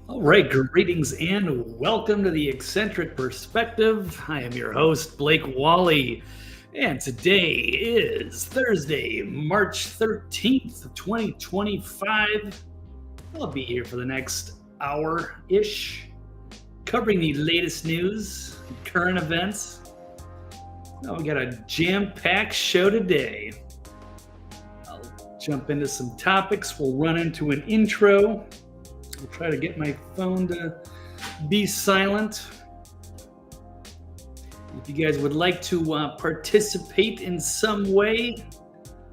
All right, greetings and welcome to the Eccentric Perspective. I am your host, Blake Wally, and today is Thursday, March 13th, 2025. I'll be here for the next hour-ish, covering the latest news, current events. We got a jam-packed show today. I'll jump into some topics. We'll run into an intro. I'll try to get my phone to be silent. If you guys would like to participate in some way,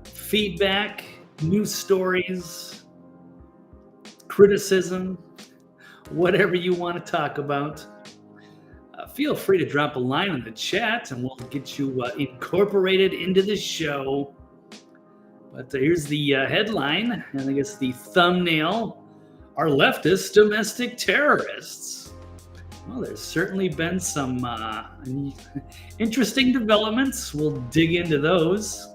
feedback, news stories, criticism, whatever you want to talk about, feel free to drop a line in the chat and we'll get you incorporated into the show. But here's the headline, and I guess the thumbnail. Are leftists domestic terrorists? Well, there's certainly been some interesting developments. We'll dig into those.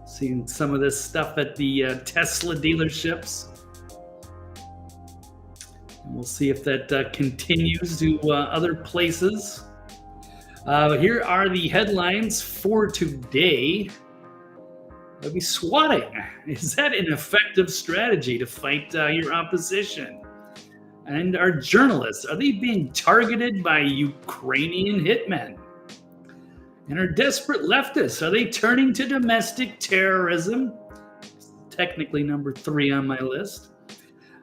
Seeing some of this stuff at the Tesla dealerships. And we'll see if that continues to other places. Here are the headlines for today. That'd be swatting. Is that an effective strategy to fight your opposition? And are journalists, are they being targeted by Ukrainian hitmen? And are desperate leftists, are they turning to domestic terrorism? Technically number 3 on my list.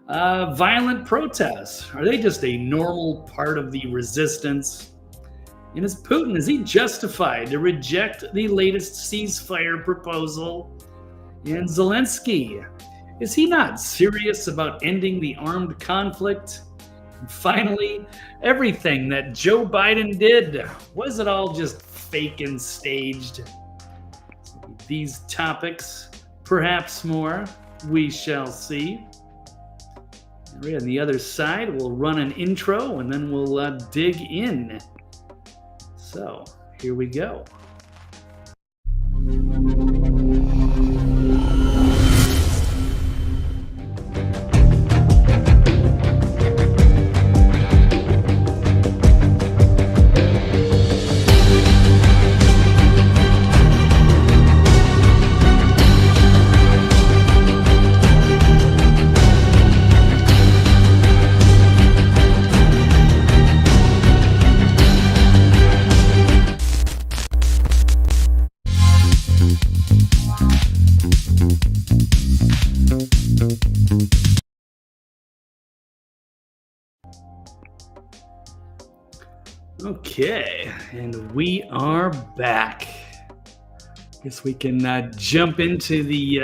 Violent protests, are they just a normal part of the resistance? And is Putin, is he justified to reject the latest ceasefire proposal? And Zelensky, is he not serious about ending the armed conflict? And finally, everything that Joe Biden did, was it all just fake and staged? These topics, perhaps more, we shall see. And on the other side, we'll run an intro and then we'll dig in. So, here we go. Okay, and we are back. Guess we can jump into the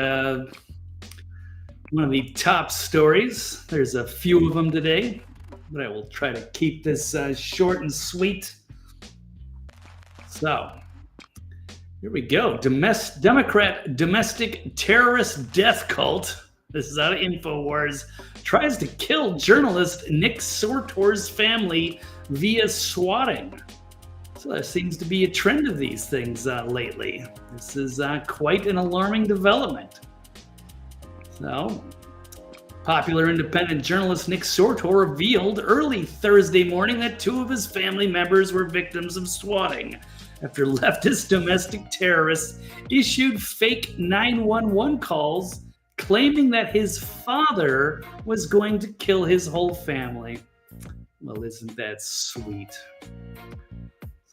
one of the top stories. There's a few of them today, but I will try to keep this short and sweet. So, here we go. Domestic terrorist death cult. This is out of InfoWars. Tries to kill journalist Nick Sortor's family via swatting. So there seems to be a trend of these things lately. This is quite an alarming development. So, popular independent journalist Nick Sortor revealed early Thursday morning that 2 of his family members were victims of swatting after leftist domestic terrorists issued fake 911 calls claiming that his father was going to kill his whole family. Well, isn't that sweet?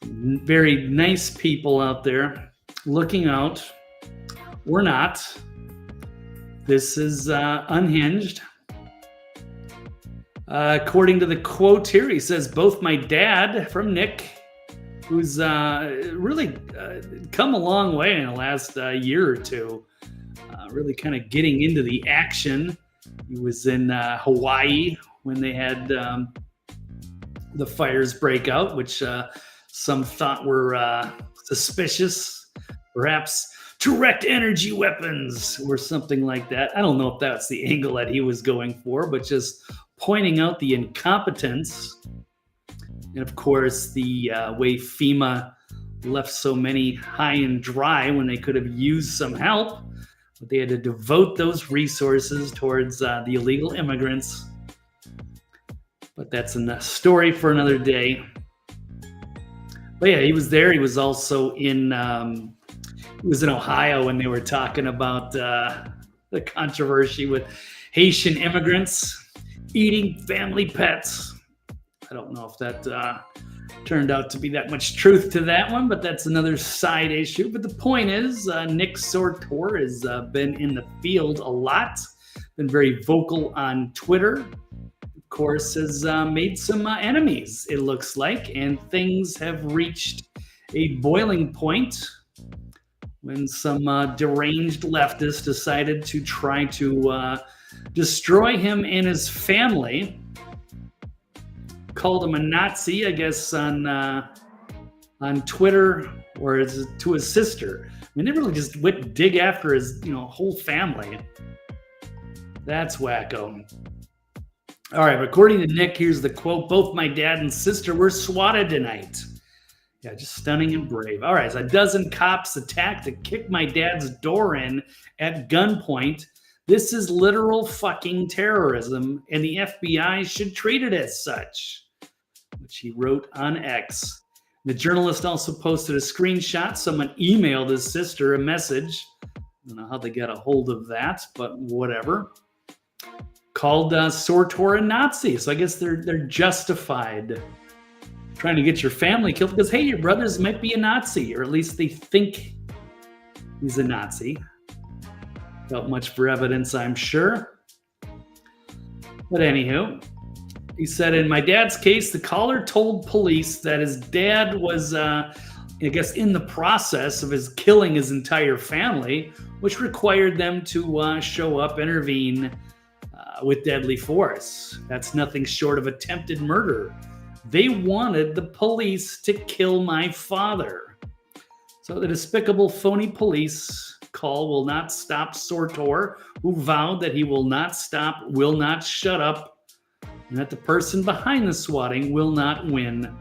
Some very nice people out there looking out. Or not. This is unhinged. According to the quote here, he says, both my dad, from Nick, who's really come a long way in the last year or two, really kind of getting into the action. He was in Hawaii when they had the fires break out, which some thought were suspicious, perhaps direct energy weapons or something like that. I don't know if that's the angle that he was going for, but just pointing out the incompetence. And of course, the way FEMA left so many high and dry when they could have used some help, but they had to devote those resources towards the illegal immigrants. But that's a story for another day. But yeah, he was there. He was also in Ohio when they were talking about the controversy with Haitian immigrants eating family pets. I don't know if that turned out to be that much truth to that one, but that's another side issue. But the point is, Nick Sortor has been in the field a lot, been very vocal on Twitter. Of course, has made some enemies, it looks like, and things have reached a boiling point when some deranged leftists decided to try to destroy him and his family. Called him a Nazi, I guess, on Twitter, or to his sister. I mean, they really just went dig after his whole family. That's wacko. All right, according to Nick, here's the quote: "Both my dad and sister were swatted tonight." Yeah, just stunning and brave. All right, so a dozen cops attacked to kick my dad's door in at gunpoint. This is literal fucking terrorism, and the FBI should treat it as such, which he wrote on X. The journalist also posted a screenshot. Someone emailed his sister a message. I don't know how they got a hold of that, but whatever. Called Sortor a Nazi. So I guess they're justified trying to get your family killed because, hey, your brothers might be a Nazi, or at least they think he's a Nazi. Not much for evidence, I'm sure. But anywho, he said, in my dad's case, the caller told police that his dad was, I guess, in the process of killing his entire family, which required them to show up, intervene with deadly force. That's nothing short of attempted murder. They wanted the police to kill my father. So the despicable, phony police call will not stop Sortor, who vowed that he will not stop, will not shut up, and that the person behind the swatting will not win.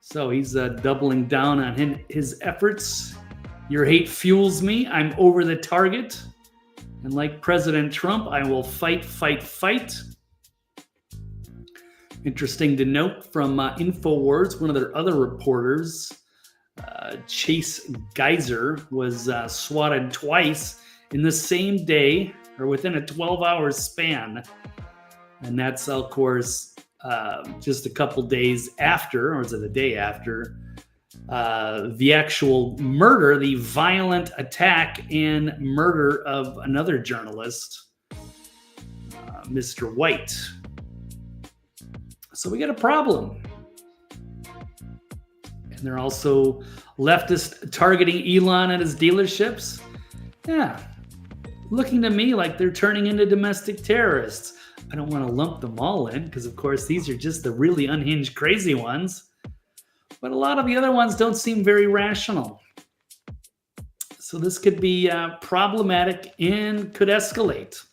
So he's doubling down on his efforts. Your hate fuels me. I'm over the target. And like President Trump, I will fight, fight, fight. Interesting to note from InfoWars, one of their other reporters, Chase Geyser, was swatted twice in the same day, or within a 12-hour span. And that's, of course, just a couple days after, or is it a day after, the actual murder, the violent attack and murder of another journalist, Mr. White. So we got a problem. And they're also leftists targeting Elon at his dealerships. Yeah, looking to me like they're turning into domestic terrorists. I don't want to lump them all in because, of course, these are just the really unhinged, crazy ones. But a lot of the other ones don't seem very rational. So this could be problematic and could escalate.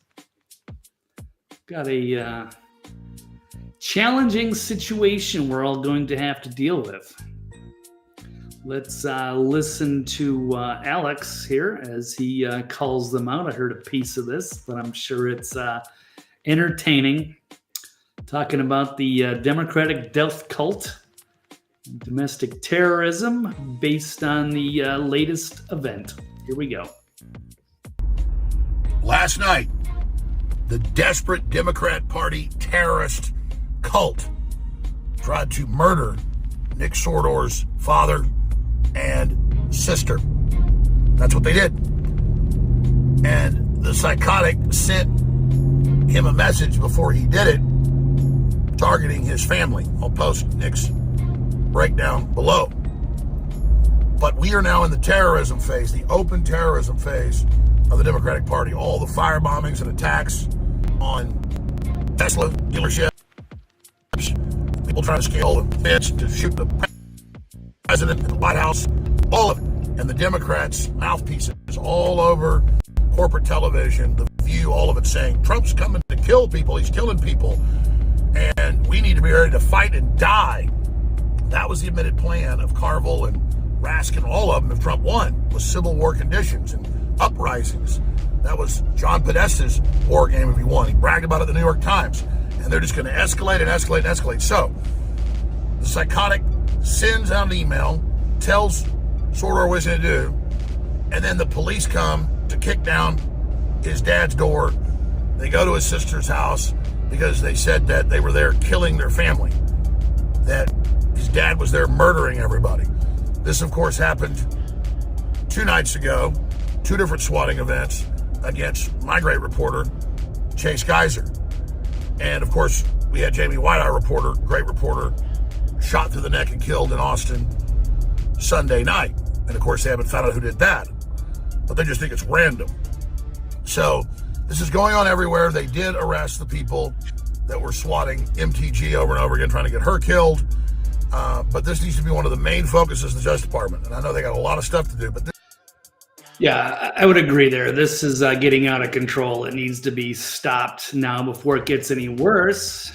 Got a challenging situation we're all going to have to deal with. Let's listen to Alex here as he calls them out. I heard a piece of this, but I'm sure it's entertaining. Talking about the Democratic death cult, domestic terrorism based on the latest event. Here we go. Last night, the desperate Democrat Party terrorist cult tried to murder Nick Sortor's father and sister. That's what they did. And the psychotic sent him a message before he did it, targeting his family. I'll post Nick's breakdown below. But we are now in the terrorism phase, the open terrorism phase of the Democratic Party. All the fire bombings and attacks on Tesla dealerships, people trying to scale the fence to shoot the president in the White House, all of it. And the Democrats' mouthpieces all over corporate television, The View, all of it saying, Trump's coming to kill people, he's killing people, and we need to be ready to fight and die. That was the admitted plan of Carville and Raskin, all of them, if Trump won, was civil war conditions and uprisings. That was John Podesta's war game if he won. He bragged about it in the New York Times. And And they're just going to escalate and escalate and escalate. So the psychotic sends out an email, tells Sordor what he's going to do, and then the police come to kick down his dad's door. They go to his sister's house because they said that they were there killing their family, that his dad was there murdering everybody. This, of course, happened 2 nights ago, 2 different swatting events against my great reporter, Chase Geyser. And, of course, we had Jamie White, our reporter, great reporter, shot through the neck and killed in Austin Sunday night. And, of course, they haven't found out who did that. But they just think it's random. So this is going on everywhere. They did arrest the people that were swatting MTG over and over again, trying to get her killed. But this needs to be one of the main focuses of the Justice Department. And I know they got a lot of stuff to do, but Yeah, I would agree there. This is getting out of control. It needs to be stopped now before it gets any worse.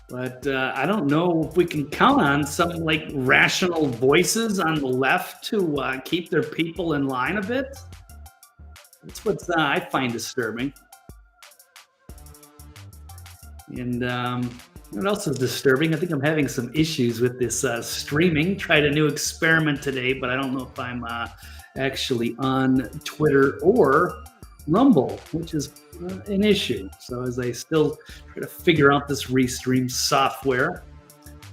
But I don't know if we can count on some like rational voices on the left to keep their people in line a bit. That's what I find disturbing. And what else is disturbing? I think I'm having some issues with this streaming. Tried a new experiment today, but I don't know if I'm actually on Twitter or Rumble, which is an issue. So as I still try to figure out this restream software.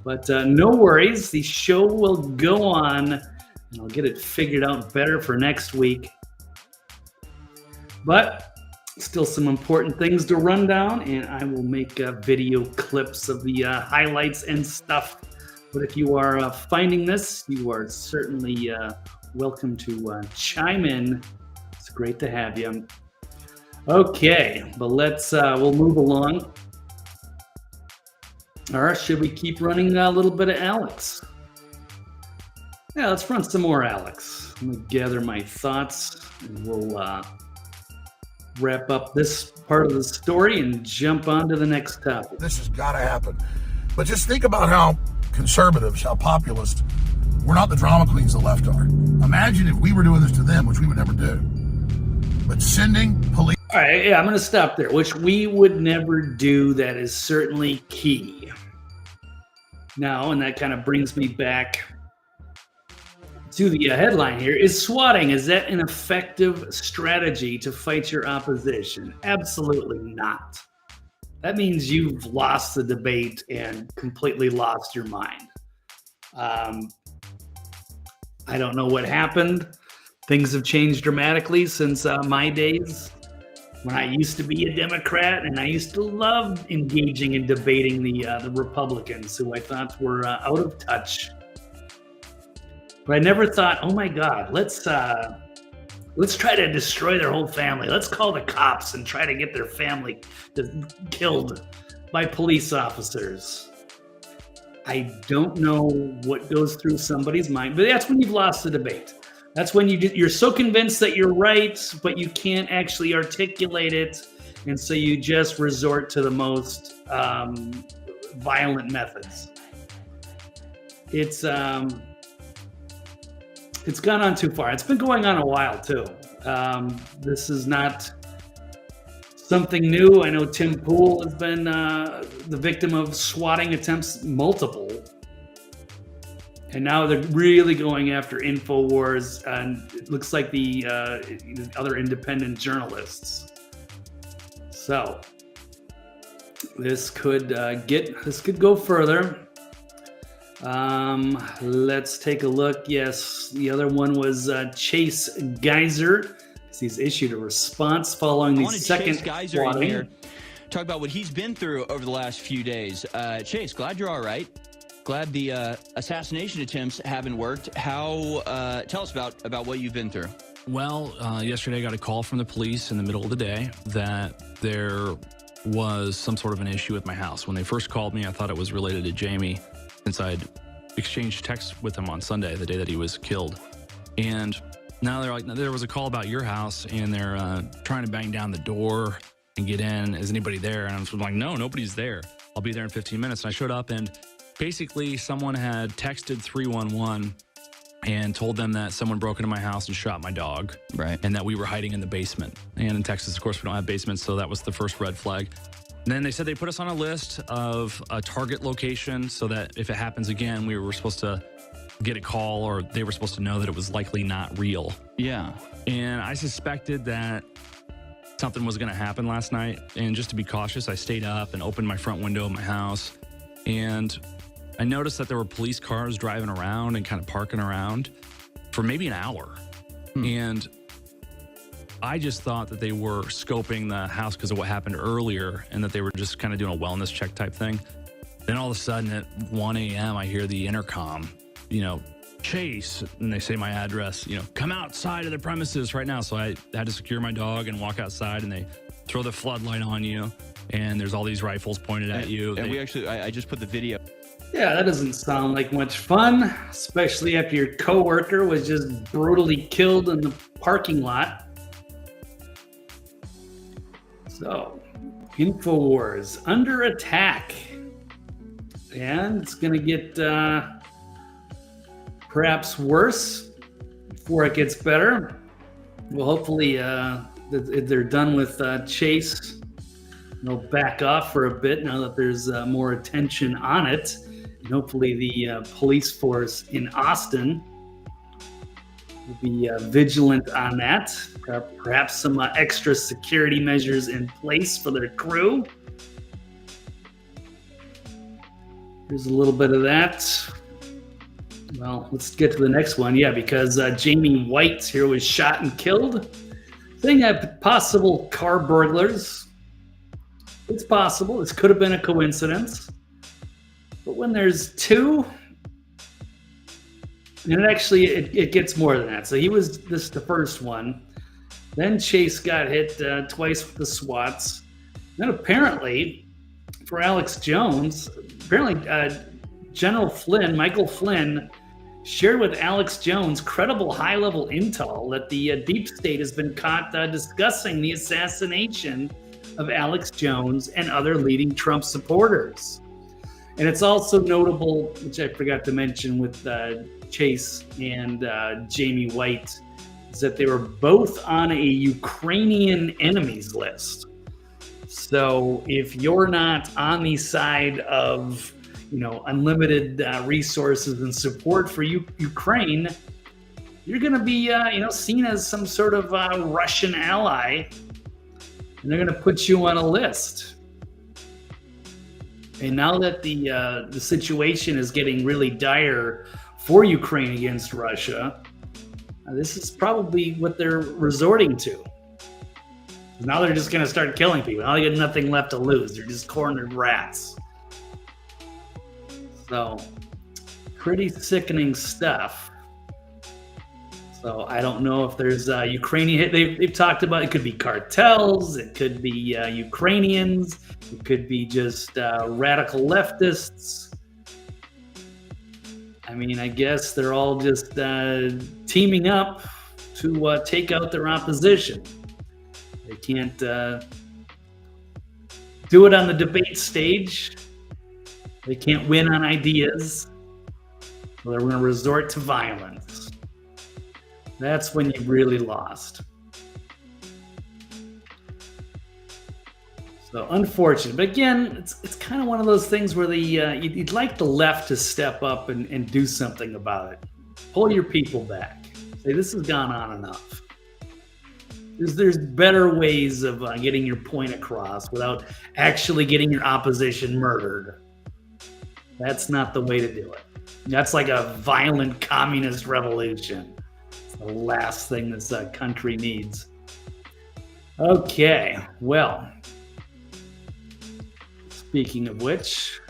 But no worries, the show will go on, and I'll get it figured out better for next week. But still some important things to run down, and I will make video clips of the highlights and stuff. But if you are finding this, you are certainly welcome to chime in. It's great to have you. Okay, but we'll move along. Or should we keep running a little bit of Alex? Yeah, let's run some more Alex. I'm gonna gather my thoughts, and we'll wrap up this part of the story and jump on to the next topic. this has got to happen. But just think about how conservatives, how populist, we're not the drama queens the left are. Imagine if we were doing this to them, which we would never do. But sending police. All right, yeah, I'm going to stop there, which we would never do. That is certainly key. Now, and that kind of brings me back to the headline here. Is swatting, is that an effective strategy to fight your opposition? Absolutely not. That means you've lost the debate and completely lost your mind. I don't know what happened. Things have changed dramatically since my days when I used to be a Democrat, and I used to love engaging and debating the Republicans, who I thought were out of touch. But I never thought, oh my God, let's try to destroy their whole family. Let's call the cops and try to get their family killed by police officers. I don't know what goes through somebody's mind, but that's when you've lost the debate. That's when you're so convinced that you're right, but you can't actually articulate it, and so you just resort to the most violent methods. It's gone on too far. It's been going on a while too. This is not something new. I know Tim Pool has been the victim of swatting attempts, multiple. And now they're really going after InfoWars, and it looks like the other independent journalists. So this could go further. Let's take a look. Yes, the other one was Chase Geyser. He's issued a response following the second Chase Geyser swatting. in here. Talk about what he's been through over the last few days. Chase, glad you're all right. Glad the assassination attempts haven't worked. Tell us about what you've been through. Well, yesterday I got a call from the police in the middle of the day that there was some sort of an issue with my house. When they first called me, I thought it was related to Jamie, since I'd exchanged texts with him on Sunday, the day that he was killed. And now they're like, there was a call about your house, and they're trying to bang down the door and get in. Is anybody there? And I was like, no, nobody's there. I'll be there in 15 minutes. And I showed up, and basically someone had texted 311 and told them that someone broke into my house and shot my dog. Right. And that we were hiding in the basement. And in Texas, of course, we don't have basements, so that was the first red flag. And then they said they put us on a list of a target location so that if it happens again, we were supposed to get a call, or they were supposed to know that it was likely not real. Yeah. And I suspected that something was going to happen last night. And just to be cautious, I stayed up and opened my front window of my house. And I noticed that there were police cars driving around and kind of parking around for maybe an hour. And I just thought that they were scoping the house because of what happened earlier, and that they were just kind of doing a wellness check type thing. Then all of a sudden at 1 a.m., I hear the intercom, Chase, and they say my address, come outside of the premises right now. So I had to secure my dog and walk outside, and they throw the floodlight on you, and there's all these rifles pointed at you. And I just put the video. Yeah, that doesn't sound like much fun, especially after your coworker was just brutally killed in the parking lot. So, InfoWars under attack. And it's going to get perhaps worse before it gets better. Well, hopefully they're done with Chase. They'll back off for a bit now that there's more attention on it. And hopefully the police force in Austin will be vigilant on that. Perhaps some extra security measures in place for their crew. Here's a little bit of that. Well, let's get to the next one. Yeah, because Jamie White here was shot and killed. Saying that possible car burglars. It's possible. This could have been a coincidence. But when there's two, and it gets more than that. So he was the first one. Then Chase got hit twice with the SWATs. Then apparently, for Alex Jones, General Flynn, Michael Flynn, shared with Alex Jones credible high-level intel that the deep state has been caught discussing the assassination of Alex Jones and other leading Trump supporters. And it's also notable, which I forgot to mention with Chase and Jamie White, is that they were both on a Ukrainian enemies list. So if you're not on the side of, unlimited resources and support for Ukraine, you're going to be, seen as some sort of Russian ally, and they're going to put you on a list. And now that the situation is getting really dire for Ukraine against Russia, this is probably what they're resorting to. Now they're just going to start killing people. Now they got nothing left to lose. They're just cornered rats. So, pretty sickening stuff. So I don't know if there's Ukrainian. They've talked about it could be cartels. It could be Ukrainians. It could be just radical leftists. I mean, I guess they're all just teaming up to take out their opposition. They can't do it on the debate stage. They can't win on ideas. So they're going to resort to violence. That's when you really lost. So unfortunate. But again, it's kind of one of those things where you'd like the left to step up and do something about it. Pull your people back. Say, this has gone on enough. There's better ways of getting your point across without actually getting your opposition murdered. That's not the way to do it. That's like a violent communist revolution. It's the last thing this country needs. Okay, well, speaking of which,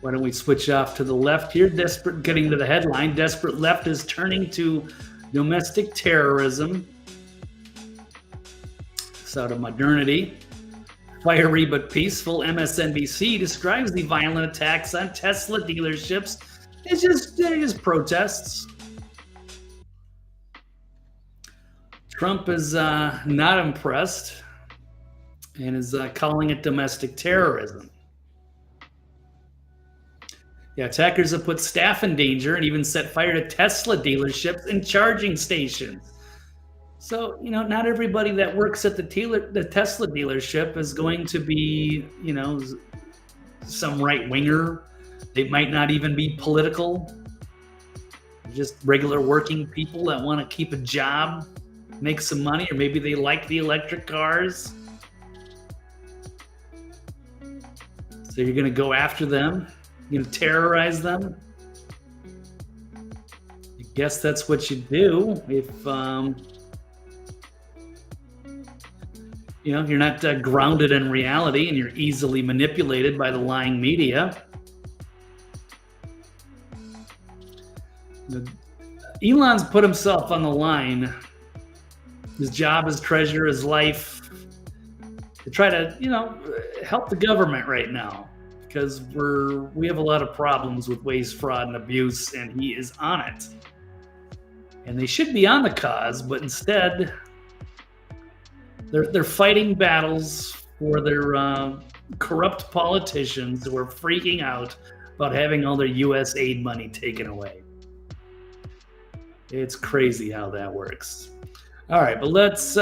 why don't we switch off to the left here? Getting to the headline, desperate left is turning to domestic terrorism. It's out of Modernity. Fiery but peaceful, MSNBC describes the violent attacks on Tesla dealerships as just protests. Trump is not impressed and is calling it domestic terrorism. Yeah, attackers have put staff in danger and even set fire to Tesla dealerships and charging stations. So, not everybody that works at the Tesla dealership is going to be, some right winger. They might not even be political. Just regular working people that want to keep a job, make some money, or maybe they like the electric cars. So you're going to go after them? You're going to terrorize them? I guess that's what you do if you're not grounded in reality and you're easily manipulated by the lying media. Elon's put himself on the line, his job, his treasure, his life, to try to, help the government right now, because we have a lot of problems with waste, fraud, and abuse, and he is on it. And they should be on the cause, but instead, they're fighting battles for their corrupt politicians who are freaking out about having all their U.S. aid money taken away. It's crazy how that works. All right, but let's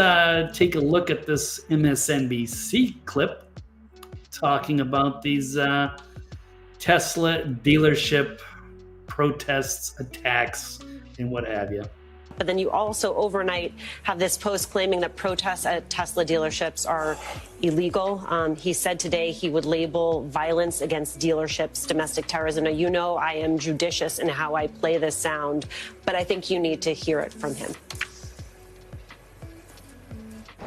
take a look at this MSNBC clip talking about these Tesla dealership protests, attacks, and what have you. But then you also overnight have this post claiming that protests at Tesla dealerships are illegal. He said today he would label violence against dealerships domestic terrorism. Now, I am judicious in how I play this sound, but I think you need to hear it from him.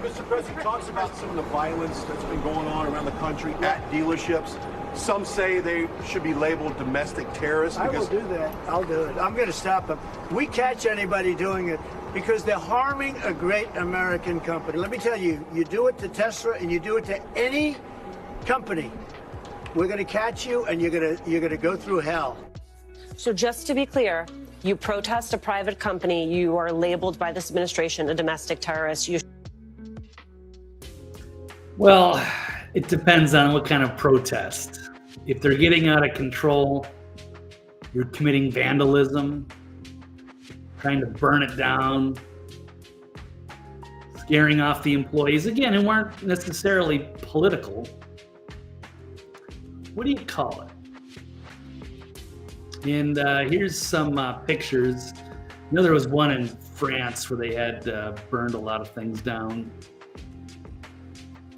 Mr. President talks about some of the violence that's been going on around the country at dealerships. Some say they should be labeled domestic terrorists. I will do that. I'll do it. I'm going to stop them. We catch anybody doing it because they're harming a great American company. Let me tell you, you do it to Tesla and you do it to any company, we're going to catch you and you're going to go through hell. So just to be clear, you protest a private company, you are labeled by this administration a domestic terrorist. Well, it depends on what kind of protest. If they're getting out of control, you're committing vandalism, trying to burn it down, scaring off the employees, again, who aren't necessarily political. What do you call it? And here's some pictures. There was one in France where they had burned a lot of things down.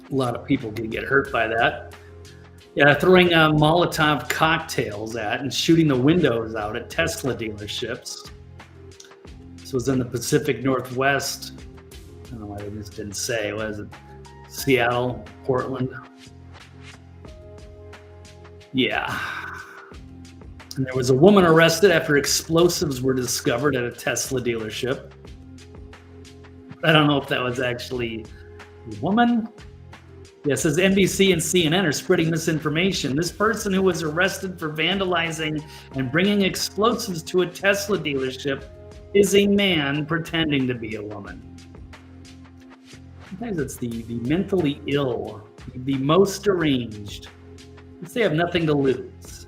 A lot of people can get hurt by that. Yeah, throwing Molotov cocktails at and shooting the windows out at Tesla dealerships. This was in the Pacific Northwest. I don't know why they just didn't say. Was it Seattle, Portland? Yeah. And there was a woman arrested after explosives were discovered at a Tesla dealership. I don't know if that was actually a woman. Yeah, it says NBC and CNN are spreading misinformation. This person who was arrested for vandalizing and bringing explosives to a Tesla dealership is a man pretending to be a woman. Sometimes it's the mentally ill, the most deranged. They have nothing to lose.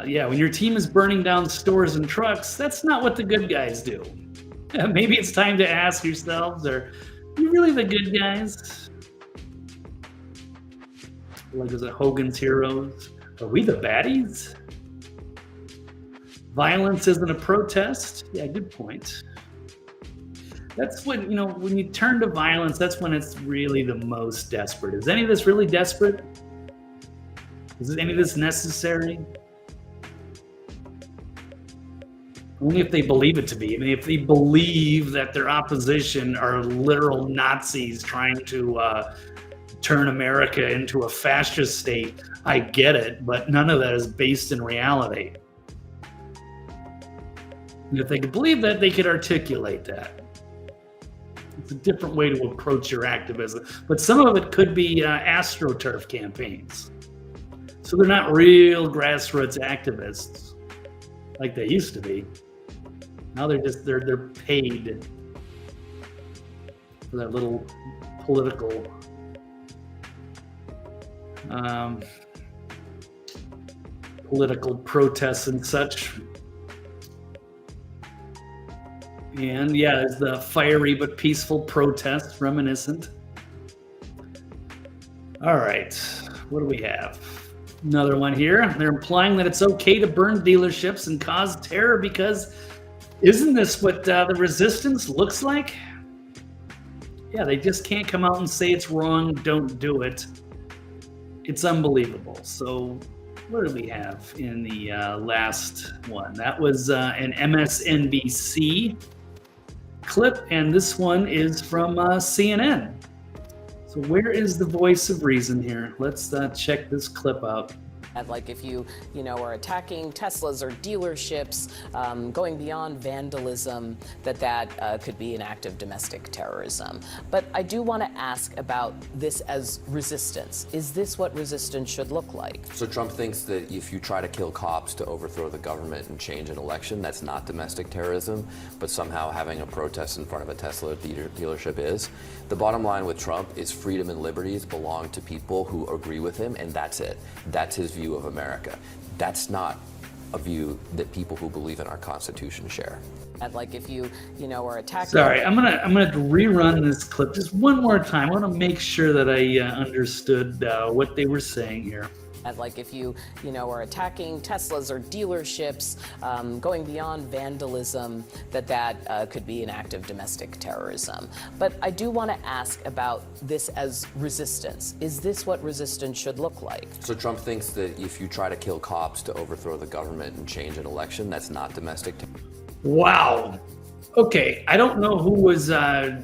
When your team is burning down stores and trucks, that's not what the good guys do. Maybe it's time to ask yourselves, are you really the good guys? Like, is it Hogan's Heroes? Are we the baddies? Violence isn't a protest? Yeah, good point. That's when, when you turn to violence, that's when it's really the most desperate. Is any of this really desperate? Is any of this necessary? Only if they believe it to be. I mean, if they believe that their opposition are literal Nazis trying to turn America into a fascist state, I get it, but none of that is based in reality. And if they could believe that, they could articulate that. It's a different way to approach your activism. But some of it could be AstroTurf campaigns. So they're not real grassroots activists like they used to be. Now they're paid for that little political political protests and such. And yeah, there's the fiery but peaceful protest, reminiscent. All right, what do we have? Another one here. They're implying that it's okay to burn dealerships and cause terror because isn't this what the resistance looks like? Yeah, they just can't come out and say it's wrong, don't do it. It's unbelievable. So what do we have in the last one? That was an MSNBC clip, and this one is from CNN. So where is the voice of reason here? Let's check this clip out. Like if you are attacking Teslas or dealerships, going beyond vandalism, that could be an act of domestic terrorism. But I do want to ask about this as resistance. Is this what resistance should look like? So Trump thinks that if you try to kill cops to overthrow the government and change an election, that's not domestic terrorism, but somehow having a protest in front of a Tesla dealership is. The bottom line with Trump is freedom and liberties belong to people who agree with him, and that's it. That's his view of America. That's not a view that people who believe in our Constitution share. Like if you are attacking. Sorry, I'm gonna rerun this clip just one more time. I want to make sure that I understood what they were saying here. Like if you are attacking Teslas or dealerships, going beyond vandalism, that could be an act of domestic terrorism. But I do want to ask about this as resistance. Is this what resistance should look like? So Trump thinks that if you try to kill cops to overthrow the government and change an election, that's not domestic terrorism. Wow. Okay, I don't know who was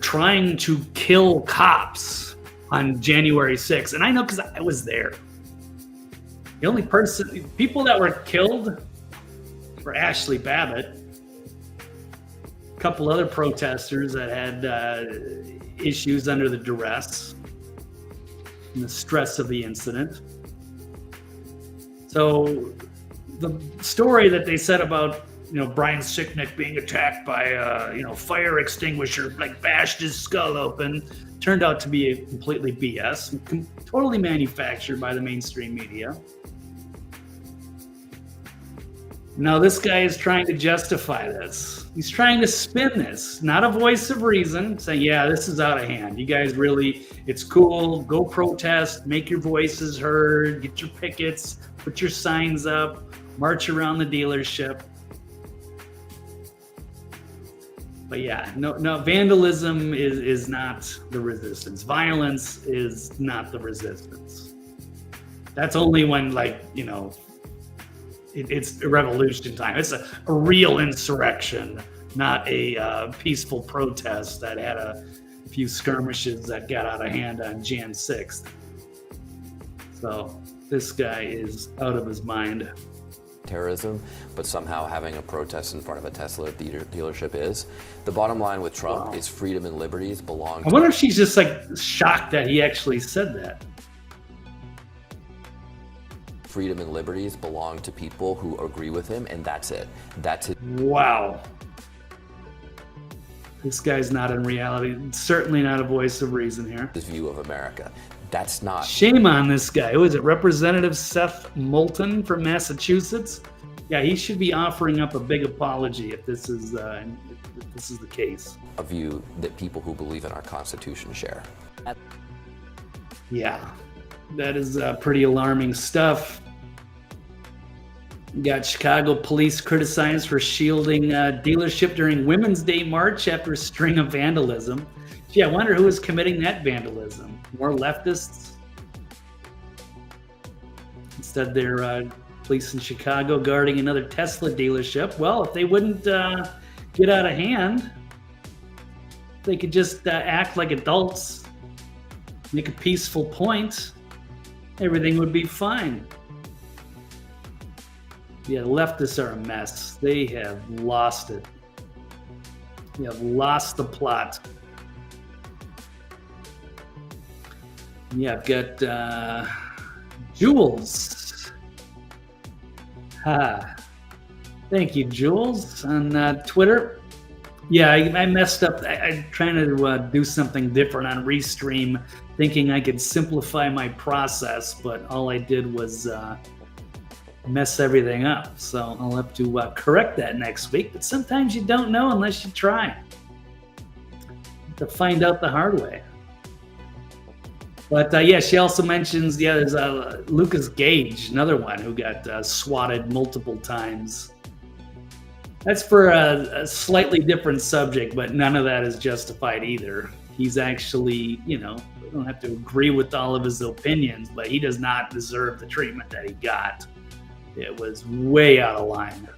trying to kill cops on January 6th, and I know because I was there. The only people that were killed were Ashley Babbitt, a couple other protesters that had issues under the duress and the stress of the incident. So the story that they said about Brian Sicknick being attacked by a fire extinguisher, like bashed his skull open, turned out to be completely BS, totally manufactured by the mainstream media. Now this guy is trying to justify this. He's trying to spin this, not a voice of reason, saying, yeah, this is out of hand. You guys really, it's cool, go protest, make your voices heard, get your pickets, put your signs up, march around the dealership. But yeah, no, vandalism is not the resistance. Violence is not the resistance. That's only when, it's a revolution time. It's a real insurrection, not a peaceful protest that had a few skirmishes that got out of hand on Jan 6th. So this guy is out of his mind. Terrorism, but somehow having a protest in front of a Tesla dealership is. The bottom line with Trump is freedom and liberties belong to. I wonder if she's just shocked that he actually said that. Freedom and liberties belong to people who agree with him, and that's it. That's it. Wow. This guy's not in reality. Certainly not a voice of reason here. His view of America. That's not. Shame on this guy. Who is it? Representative Seth Moulton from Massachusetts? Yeah, he should be offering up a big apology if this is the case. A view that people who believe in our Constitution share. Yeah, that is pretty alarming stuff. Got Chicago police criticized for shielding a dealership during Women's Day March after a string of vandalism. Gee, I wonder who is committing that vandalism. More leftists? Instead, they're police in Chicago guarding another Tesla dealership. Well, if they wouldn't get out of hand, if they could just act like adults, make a peaceful point, everything would be fine. Yeah, the leftists are a mess. They have lost it. They have lost the plot. Yeah, I've got Jules. Thank you, Jules, on Twitter. Yeah, I messed up. I'm trying to do something different on Restream, thinking I could simplify my process, but all I did was mess everything up. So I'll have to correct that next week. But sometimes you don't know unless you try. You have to find out the hard way. But yeah, she also mentions, there's Lucas Gage, another one who got swatted multiple times. That's for a slightly different subject, but none of that is justified either. He's actually, we don't have to agree with all of his opinions, but he does not deserve the treatment that he got. It was way out of line.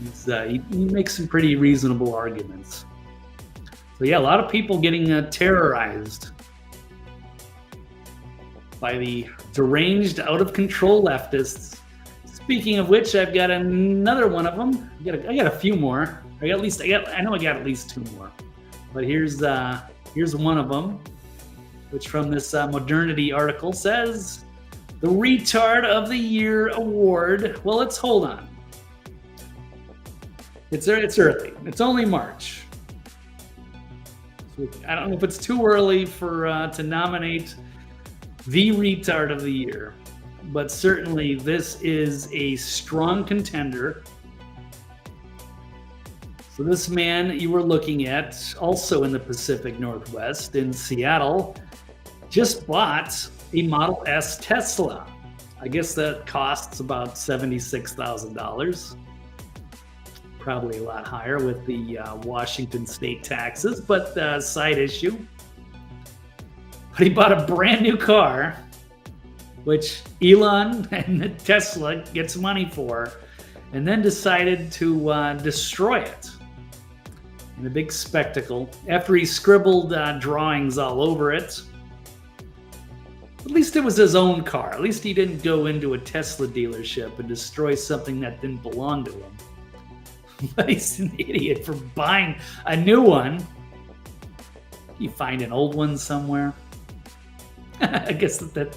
He makes some pretty reasonable arguments. So yeah, a lot of people getting terrorized by the deranged, out-of-control leftists. Speaking of which, I've got another one of them. I got a few more. I know I got at least two more. But here's one of them, which from this Modernity article says, the Retard of the Year award. Well, let's hold on. It's early. It's only March. So I don't know if it's too early for to nominate the Retard of the Year, but certainly this is a strong contender. So this man you were looking at, also in the Pacific Northwest, in Seattle, just bought a Model S Tesla. I guess that costs about $76,000. Probably a lot higher with the Washington state taxes, but side issue. But he bought a brand new car, which Elon and Tesla gets money for, and then decided to destroy it in a big spectacle after he scribbled drawings all over it. At least it was his own car. At least he didn't go into a Tesla dealership and destroy something that didn't belong to him. But he's an idiot for buying a new one. You find an old one somewhere. I guess that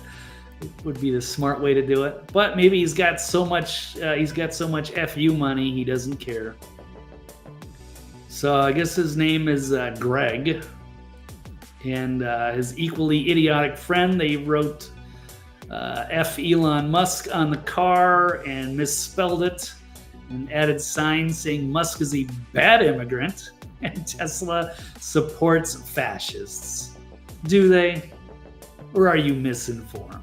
would be the smart way to do it. But maybe he's got so much FU money he doesn't care. So I guess his name is Greg, and his equally idiotic friend. They wrote F Elon Musk on the car and misspelled it, and added signs saying Musk is a bad immigrant and Tesla supports fascists. Do they? Or are you misinformed?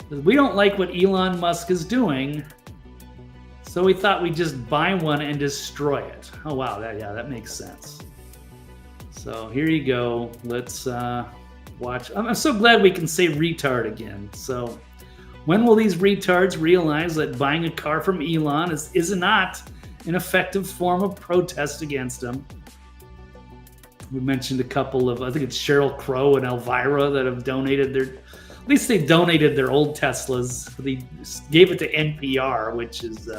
We don't like what Elon Musk is doing, so we thought we'd just buy one and destroy it. Oh wow, that makes sense. So here you go. Let's watch. I'm so glad we can say retard again. So when will these retards realize that buying a car from Elon is not an effective form of protest against him? We mentioned a couple of, I think it's Sheryl Crow and Elvira that have donated at least they donated their old Teslas. They gave it to NPR, which is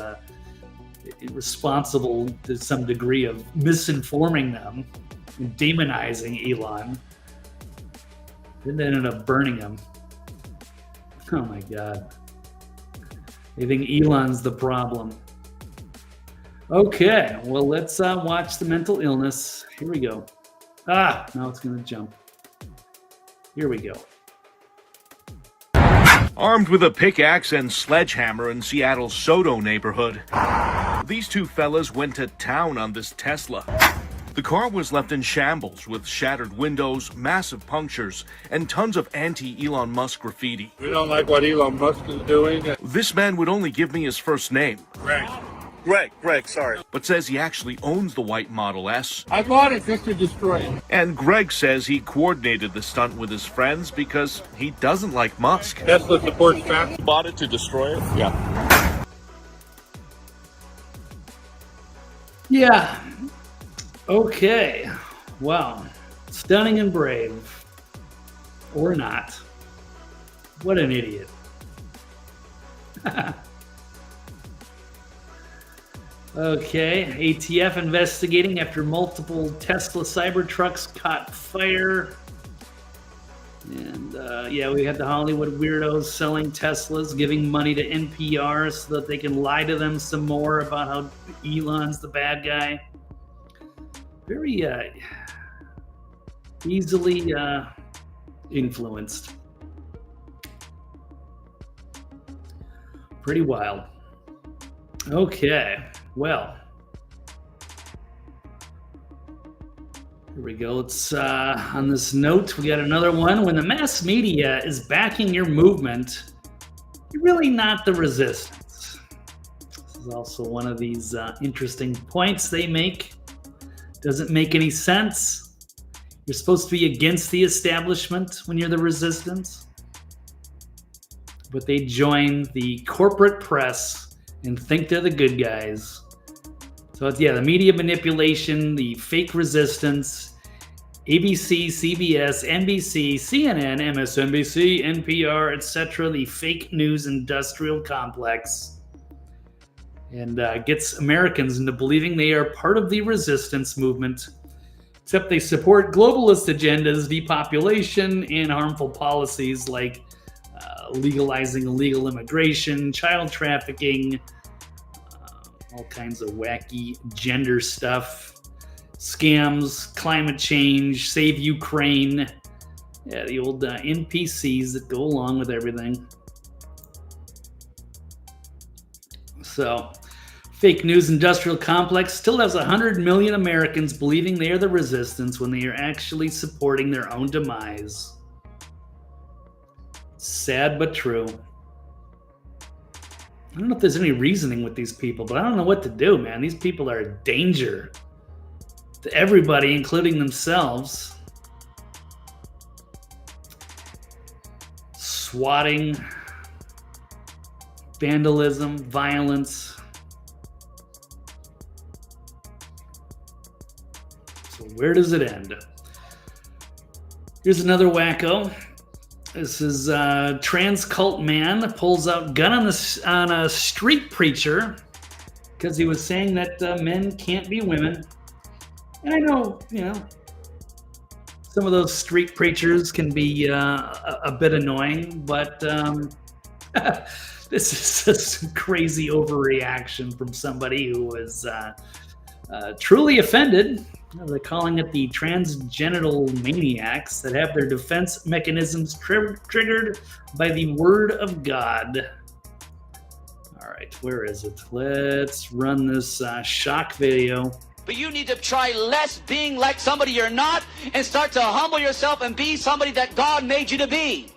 responsible to some degree of misinforming them and demonizing Elon. Then they ended up burning him. Oh my God. They think Elon's the problem. Okay, well, let's watch the mental illness. Here we go. Now it's going to jump. Here we go. Armed with a pickaxe and sledgehammer in Seattle's Soto neighborhood, these two fellas went to town on this Tesla. The car was left in shambles with shattered windows, massive punctures, and tons of anti-Elon Musk graffiti. We don't like what Elon Musk is doing. This man would only give me his first name. Greg, sorry. But says he actually owns the white Model S. I bought it just to destroy it. And Greg says he coordinated the stunt with his friends because he doesn't like Musk. Tesla supports fascism. You bought it to destroy it? Yeah. Yeah. Okay. Wow. Stunning and brave. Or not. What an idiot. Okay, ATF investigating after multiple Tesla Cybertrucks caught fire. And yeah, we had the Hollywood weirdos selling Teslas, giving money to NPR so that they can lie to them some more about how Elon's the bad guy. Very easily influenced. Pretty wild. Okay, well, here we go. Let's on this note, we got another one. When the mass media is backing your movement, you're really not the resistance. This is also one of these interesting points they make. Doesn't make any sense. You're supposed to be against the establishment when you're the resistance. But they join the corporate press and think they're the good guys. So it's, yeah, the media manipulation, the fake resistance, ABC, CBS, NBC, CNN, MSNBC, NPR, etc., the fake news industrial complex, and gets Americans into believing they are part of the resistance movement, except they support globalist agendas, depopulation, and harmful policies like legalizing illegal immigration, child trafficking, all kinds of wacky gender stuff, scams, climate change, save Ukraine. Yeah, the old NPCs that go along with everything. So, fake news industrial complex still has 100 million Americans believing they are the resistance when they are actually supporting their own demise. Sad but true. I don't know if there's any reasoning with these people, but I don't know what to do, man. These people are a danger to everybody, including themselves. Swatting, vandalism, violence. So where does it end? Here's another wacko. This is trans cult man pulls out gun on a street preacher because he was saying that men can't be women. And I know, some of those street preachers can be a bit annoying, but this is just a crazy overreaction from somebody who was truly offended. They're calling it the transgenital maniacs that have their defense mechanisms triggered by the word of God. All right, where is it? Let's run this shock video. But you need to try less being like somebody you're not and start to humble yourself and be somebody that God made you to be.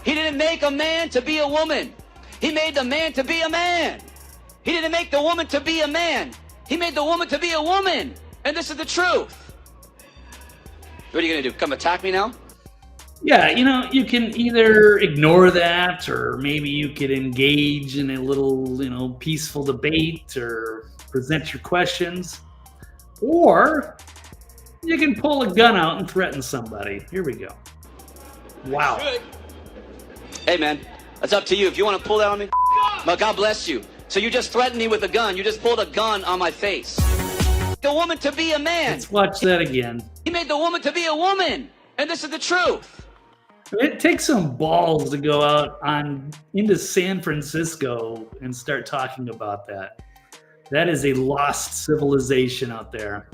He didn't make a man to be a woman. He made the man to be a man. He didn't make the woman to be a man. He made the woman to be a woman. And this is the truth. What are you going to do? Come attack me now? Yeah, you can either ignore that, or maybe you could engage in a little, peaceful debate or present your questions. Or you can pull a gun out and threaten somebody. Here we go. Wow. Hey, man, it's up to you. If you want to pull that on me, well, God bless you. So you just threatened me with a gun. You just pulled a gun on my face. The woman to be a man. Let's watch that again. He made the woman to be a woman. And this is the truth. It takes some balls to go out into San Francisco and start talking about that. That is a lost civilization out there.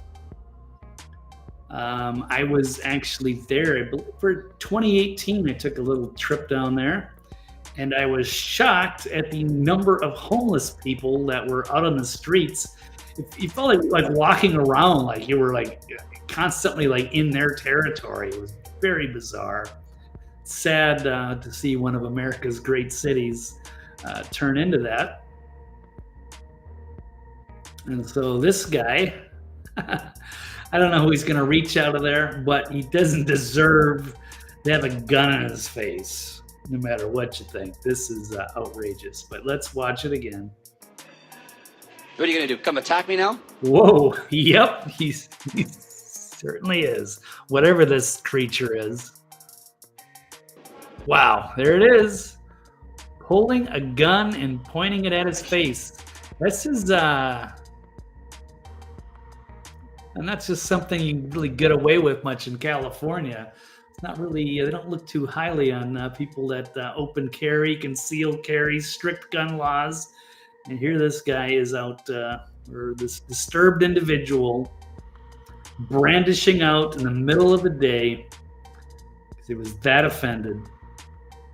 I was actually there, I believe, for 2018. I took a little trip down there, and I was shocked at the number of homeless people that were out on the streets. You felt like walking around like you were like constantly like in their territory. It was very bizarre. Sad to see one of America's great cities turn into that. And so this guy, I don't know who he's going to reach out of there, but he doesn't deserve to have a gun in his face, no matter what you think. This is outrageous, but let's watch it again. What are you going to do? Come attack me now? Whoa. Yep. He certainly is. Whatever this creature is. Wow. There it is. Holding a gun and pointing it at his face. This is, and that's just something you really get away with much in California. It's not really, they don't look too highly on people that open carry, concealed carry, strict gun laws. And here this guy is out, or this disturbed individual, brandishing out in the middle of the day because he was that offended.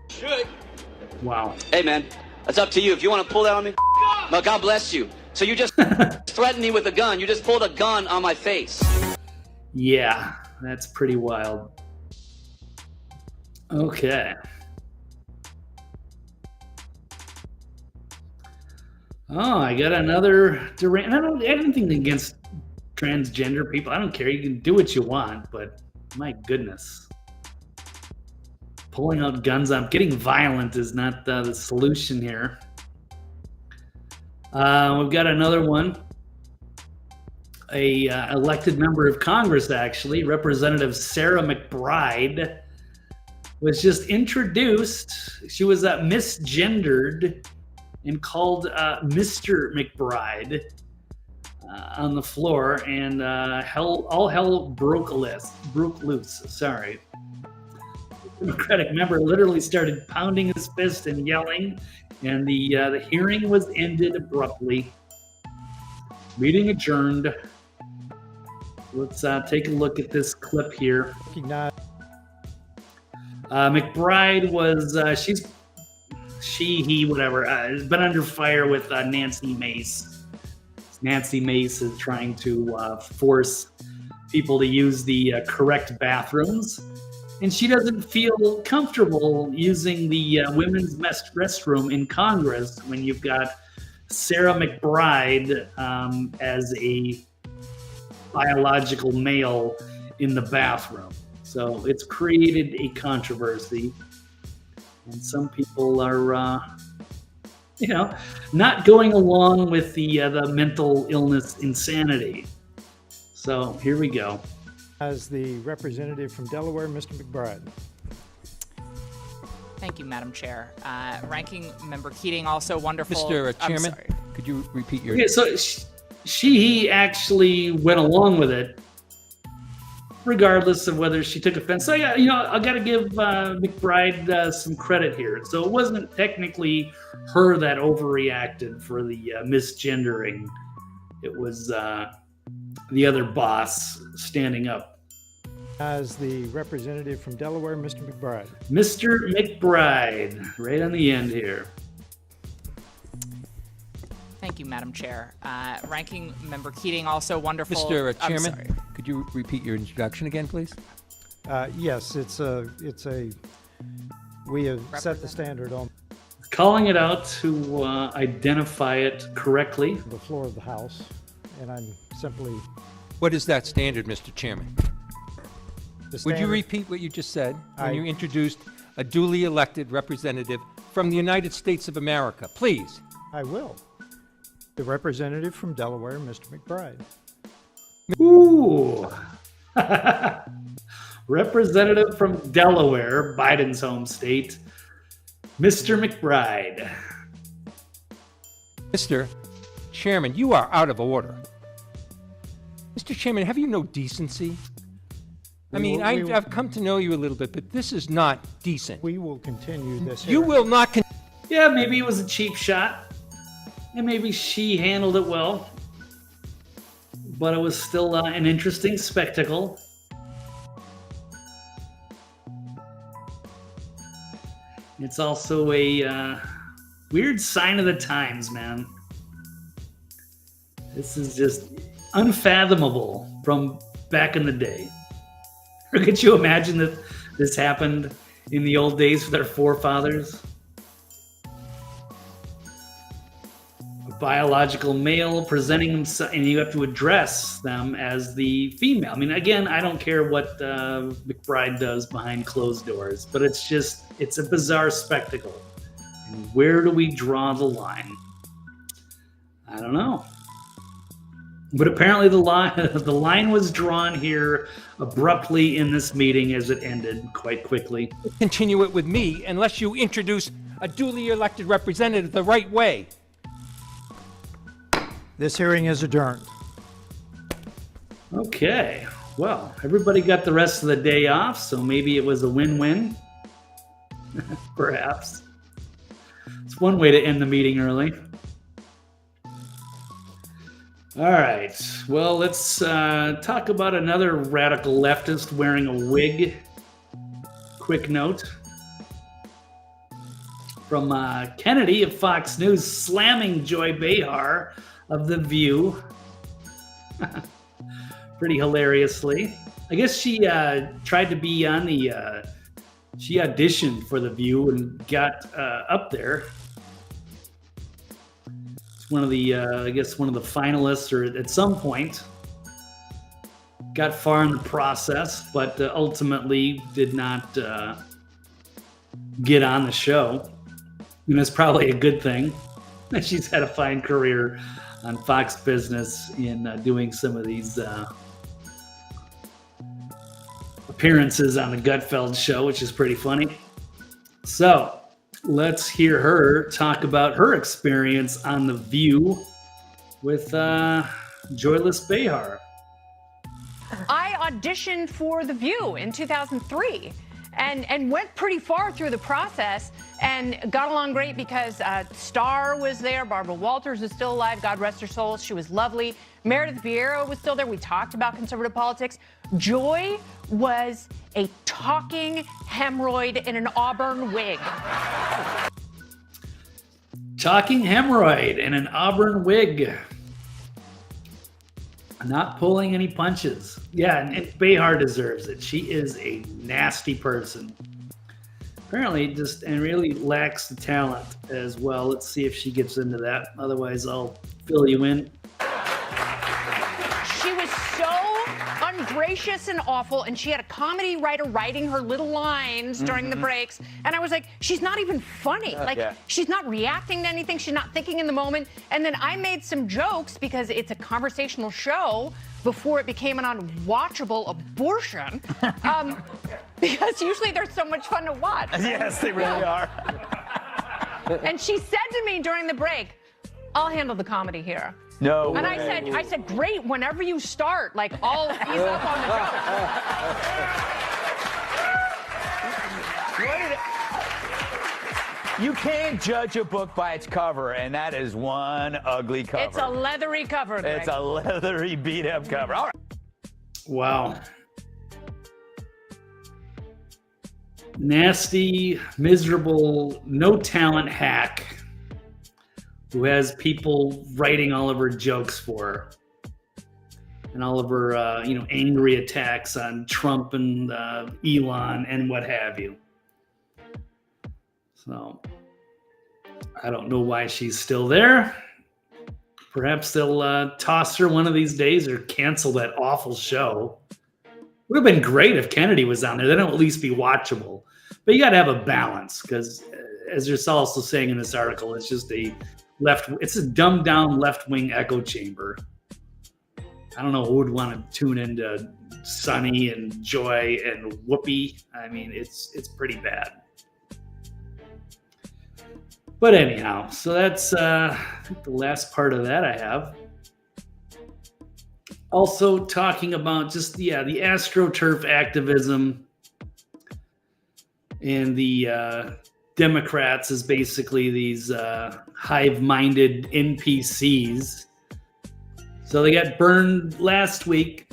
Should. Wow. Hey, man, That's up to you. If you want to pull that on me, well, God bless you. So you just threatened me with a gun. You just pulled a gun on my face. Yeah, that's pretty wild. Okay. Oh, I got another Durant. I don't have anything against transgender people. I don't care. You can do what you want, but my goodness. Pulling out guns on getting violent is not the solution here. We've got another one. A elected member of Congress, actually, Representative Sarah McBride, was just introduced. She was misgendered and called Mr. McBride on the floor, and all hell broke loose. Sorry. The Democratic member literally started pounding his fist and yelling, and the hearing was ended abruptly. Meeting adjourned. Let's take a look at this clip here. McBride was has been under fire with Nancy Mace. Nancy Mace is trying to force people to use the correct bathrooms, and she doesn't feel comfortable using the women's restroom in Congress when you've got Sarah McBride as a biological male in the bathroom. So it's created a controversy, and some people are, not going along with the mental illness insanity. So here we go. As the representative from Delaware, Mr. McBride. Thank you, Madam Chair. Ranking Member Keating, also wonderful. Mr. Chairman, could you repeat your... Okay, so she actually went along with it, regardless of whether she took offense. So yeah, I got to give McBride some credit here. So it wasn't technically her that overreacted for the misgendering. It was the other boss standing up. As the representative from Delaware, Mr. McBride. Mr. McBride, right on the end here. Thank you, Madam Chair. Ranking Member Keating, also wonderful. Mr. Chairman, could you repeat your introduction again, please? Yes, we have set the standard on Calling it out to identify it correctly. the floor of the House, and I'm simply... What is that standard, Mr. Chairman? Would you repeat what you just said when you introduced a duly elected representative from the United States of America? Please. I will. The representative from Delaware, Mr. McBride. Ooh. Representative from Delaware, Biden's home state, Mr. McBride. Mr. Chairman, you are out of order. Mr. Chairman, have you no decency? I've come to know you a little bit, but this is not decent. We will continue this. You will not. Yeah, maybe it was a cheap shot, and maybe she handled it well, but it was still an interesting spectacle. It's also a weird sign of the times, man. This is just unfathomable from back in the day. Or could you imagine that this happened in the old days with our forefathers? A biological male presenting himself, and you have to address them as the female. I mean, again, I don't care what McBride does behind closed doors, but it's a bizarre spectacle. And where do we draw the line? I don't know. But apparently the line was drawn here abruptly in this meeting as it ended quite quickly. Continue it with me unless you introduce a duly elected representative the right way. This hearing is adjourned. Okay. Well, everybody got the rest of the day off, so maybe it was a win-win. Perhaps. It's one way to end the meeting early. All right, well, let's talk about another radical leftist wearing a wig. Quick note. from Kennedy of Fox News slamming Joy Behar of The View. Pretty hilariously. I guess she tried to be on the... she auditioned for The View and got up there. It's one of the, I guess, one of the finalists, or at some point got far in the process, but ultimately did not get on the show. And that's probably a good thing. She's had a fine career on Fox Business in doing some of these appearances on the Gutfeld show, which is pretty funny. So let's hear her talk about her experience on The View with Joyless Behar. I auditioned for The View in 2003 and went pretty far through the process and got along great because Starr was there. Barbara Walters is still alive. God rest her soul. She was lovely. Meredith Vieira was still there. We talked about conservative politics. Joy was a talking hemorrhoid in an auburn wig. Talking hemorrhoid in an auburn wig. Not pulling any punches. Yeah, and Behar deserves it. She is a nasty person. Apparently just, and really lacks the talent as well. Let's see if she gets into that. Otherwise, I'll fill you in. She was so ungracious and awful, and she had a comedy writer writing her little lines during the breaks, and I was like, she's not even funny. She's not reacting to anything. She's not thinking in the moment. And then I made some jokes because it's a conversational show before it became an unwatchable abortion. Because usually they're so much fun to watch. Yes, they really are. And she said to me during the break, I'll handle the comedy here. No And way. I said, great, whenever you start, like, I'll ease up on the joke. You can't judge a book by its cover, and that is one ugly cover. It's a leathery cover, Greg. It's a leathery, beat-up cover. All right. Wow. Nasty, miserable, no talent hack who has people writing all of her jokes for her and all of her, angry attacks on Trump and Elon and what have you. So I don't know why she's still there. Perhaps they'll toss her one of these days or cancel that awful show. Would have been great if Kennedy was on there. Then it'll at least be watchable. But you got to have a balance because, as you're also saying in this article, it's just it's a dumbed down left-wing echo chamber. I don't know who would want to tune into Sunny and Joy and Whoopi. I mean, it's pretty bad. But anyhow, so that's I think the last part of that I have. Also talking about just the AstroTurf activism and the Democrats is basically these hive-minded NPCs. So they got burned last week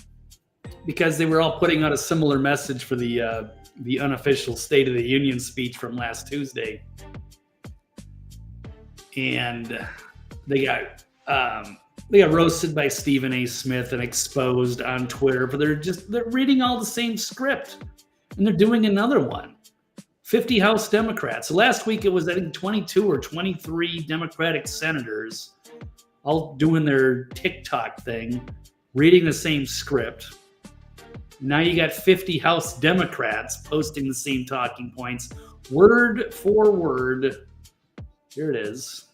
because they were all putting out a similar message for the unofficial State of the Union speech from last Tuesday. And they got roasted by Stephen A. Smith and exposed on Twitter, but they're reading all the same script, and they're doing another one. 50 House Democrats. So last week it was, I think, 22 or 23 Democratic senators all doing their TikTok thing, reading the same script. Now you got 50 House Democrats posting the same talking points, word for word. Here it is.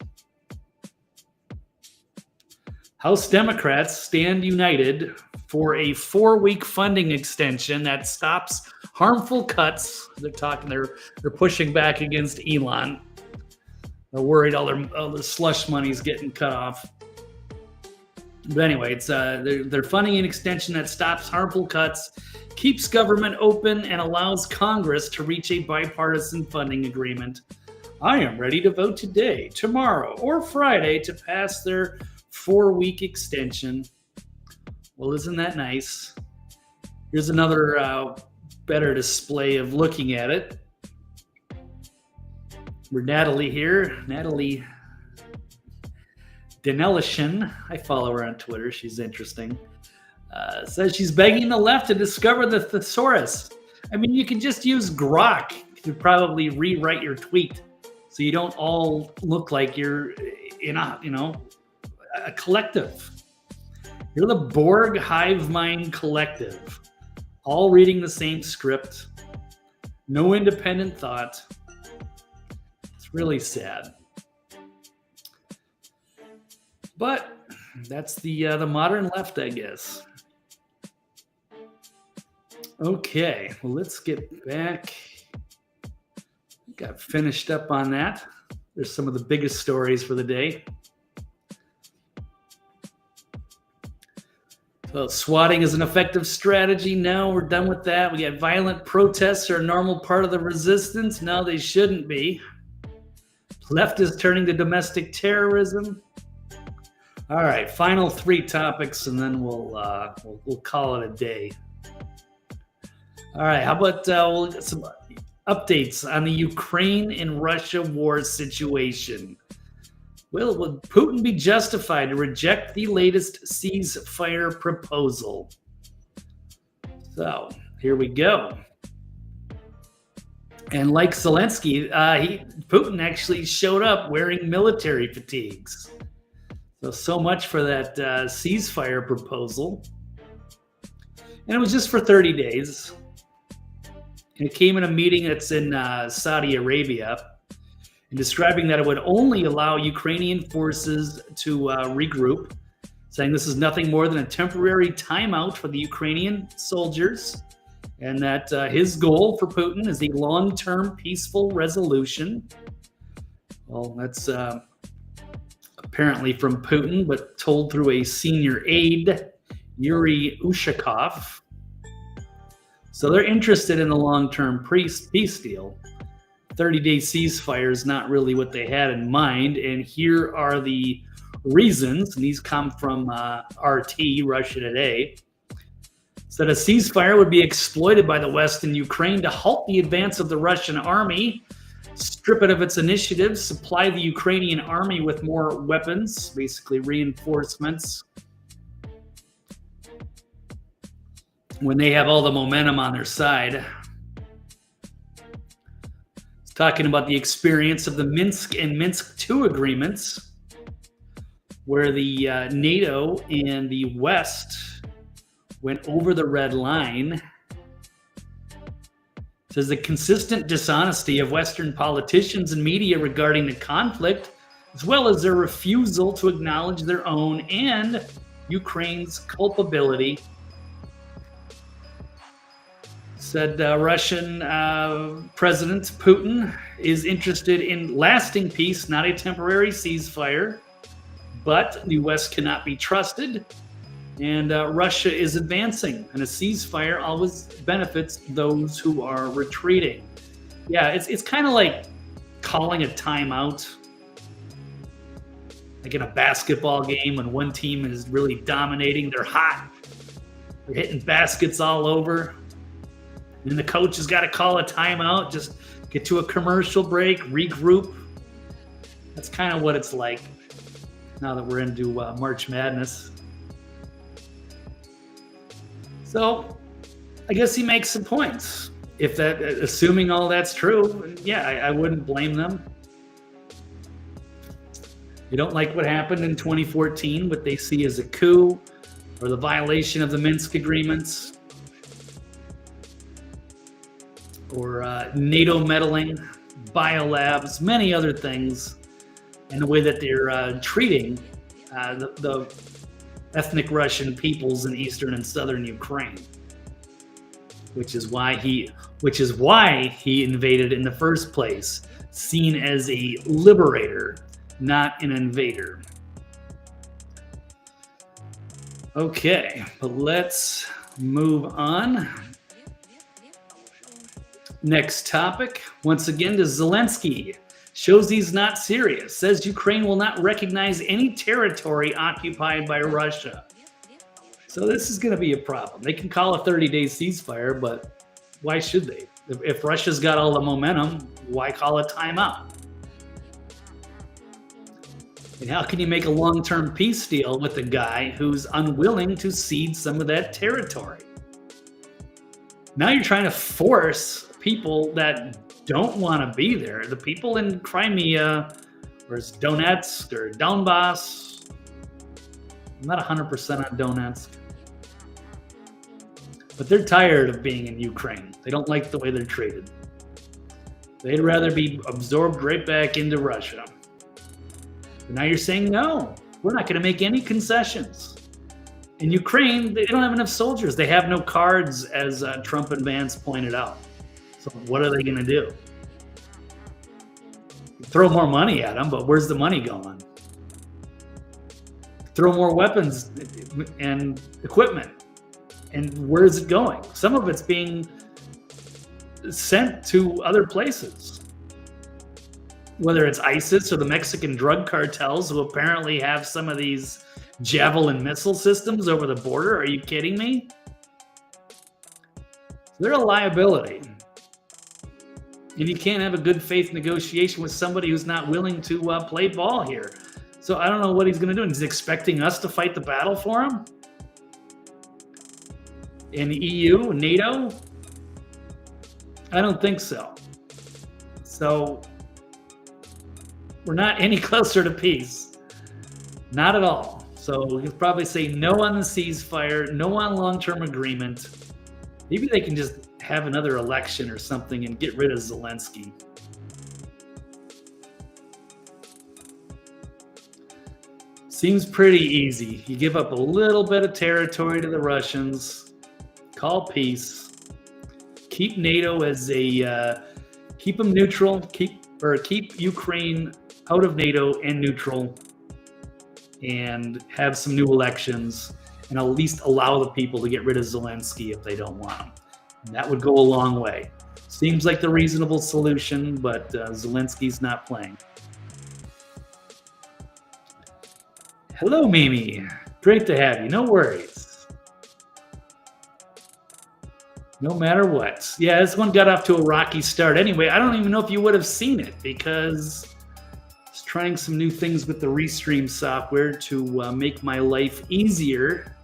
House Democrats stand united for a 4-week funding extension that stops harmful cuts. They're pushing back against Elon. They're worried all the slush money's getting cut off. But anyway, it's they're funding an extension that stops harmful cuts, keeps government open, and allows Congress to reach a bipartisan funding agreement. I am ready to vote today, tomorrow, or Friday to pass their 4-week extension. Well, isn't that nice? Here's another better display of looking at it. We're Natalie here. Natalie Denelishin. I follow her on Twitter. She's interesting. Says she's begging the left to discover the thesaurus. I mean, you can just use Grok to probably rewrite your tweet so you don't all look like you're in a collective. You're the Borg hive mind collective, all reading the same script, no independent thought. It's really sad. But that's the modern left, I guess. Okay, well, let's get back. Got finished up on that. There's some of the biggest stories for the day. So swatting is an effective strategy. No, we're done with that. We got violent protests are a normal part of the resistance. No, they shouldn't be. Left is turning to domestic terrorism. All right, final 3 topics, and then we'll call it a day. All right, how about we'll get some updates on the Ukraine and Russia war situation. Would Putin be justified to reject the latest ceasefire proposal? So here we go. And like Zelensky, Putin actually showed up wearing military fatigues. So much for that ceasefire proposal. And it was just for 30 days. And it came in a meeting that's in Saudi Arabia, and describing that it would only allow Ukrainian forces to regroup, saying this is nothing more than a temporary timeout for the Ukrainian soldiers, and that his goal for Putin is a long-term peaceful resolution. Well, that's apparently from Putin, but told through a senior aide, Yuri Ushakov. So they're interested in the long-term peace deal. 30-day ceasefire is not really what they had in mind, and here are the reasons, and these come from RT, Russia Today. Said a ceasefire would be exploited by the West in Ukraine to halt the advance of the Russian army, strip it of its initiatives, supply the Ukrainian army with more weapons, basically reinforcements, when they have all the momentum on their side. It's talking about the experience of the Minsk and Minsk II agreements, where the NATO and the West went over the red line. It says the consistent dishonesty of Western politicians and media regarding the conflict, as well as their refusal to acknowledge their own and Ukraine's culpability. Said Russian President Putin is interested in lasting peace, not a temporary ceasefire, but the West cannot be trusted, and Russia is advancing, and a ceasefire always benefits those who are retreating. Yeah, it's kind of like calling a timeout, like in a basketball game when one team is really dominating, they're hot, they're hitting baskets all over. And the coach has got to call a timeout, just get to a commercial break, regroup. That's kind of what it's like now that we're into March Madness. So I guess he makes some points. If that, assuming all that's true, yeah, I wouldn't blame them. You don't like what happened in 2014, what they see as a coup or the violation of the Minsk agreements, or NATO meddling, biolabs, many other things, and the way that they're treating the ethnic Russian peoples in eastern and southern Ukraine, which is why he invaded in the first place, seen as a liberator, not an invader. Okay, but let's move on. Next topic, once again, to Zelensky. Shows he's not serious. Says Ukraine will not recognize any territory occupied by Russia. So this is going to be a problem. They can call a 30-day ceasefire, but why should they? If Russia's got all the momentum, why call a timeout? And how can you make a long-term peace deal with a guy who's unwilling to cede some of that territory? Now you're trying to force people that don't want to be there. The people in Crimea, or it's Donetsk or Donbass. I'm not 100% on Donetsk. But they're tired of being in Ukraine. They don't like the way they're treated. They'd rather be absorbed right back into Russia. But now you're saying, no, we're not going to make any concessions. In Ukraine, they don't have enough soldiers. They have no cards, as Trump and Vance pointed out. So what are they going to do? Throw more money at them, but where's the money going? Throw more weapons and equipment. And where is it going? Some of it's being sent to other places. Whether it's ISIS or the Mexican drug cartels, who apparently have some of these Javelin missile systems over the border. Are you kidding me? They're a liability. And you can't have a good faith negotiation with somebody who's not willing to play ball here. So I don't know what he's going to do. He's expecting us to fight the battle for him? In the EU, NATO? I don't think so. So we're not any closer to peace. Not at all. So he'll probably say no on the ceasefire, no on long-term agreement. Maybe they can just have another election or something and get rid of Zelensky. Seems pretty easy. You give up a little bit of territory to the Russians, call peace, keep NATO as a keep them neutral, keep Ukraine out of NATO and neutral, and have some new elections, and at least allow the people to get rid of Zelensky if they don't want him. And that would go a long way. Seems like the reasonable solution, but Zelensky's not playing. Hello, Mimi. Great to have you. No worries. No matter what. Yeah, this one got off to a rocky start. Anyway, I don't even know if you would have seen it because I was trying some new things with the Restream software to make my life easier.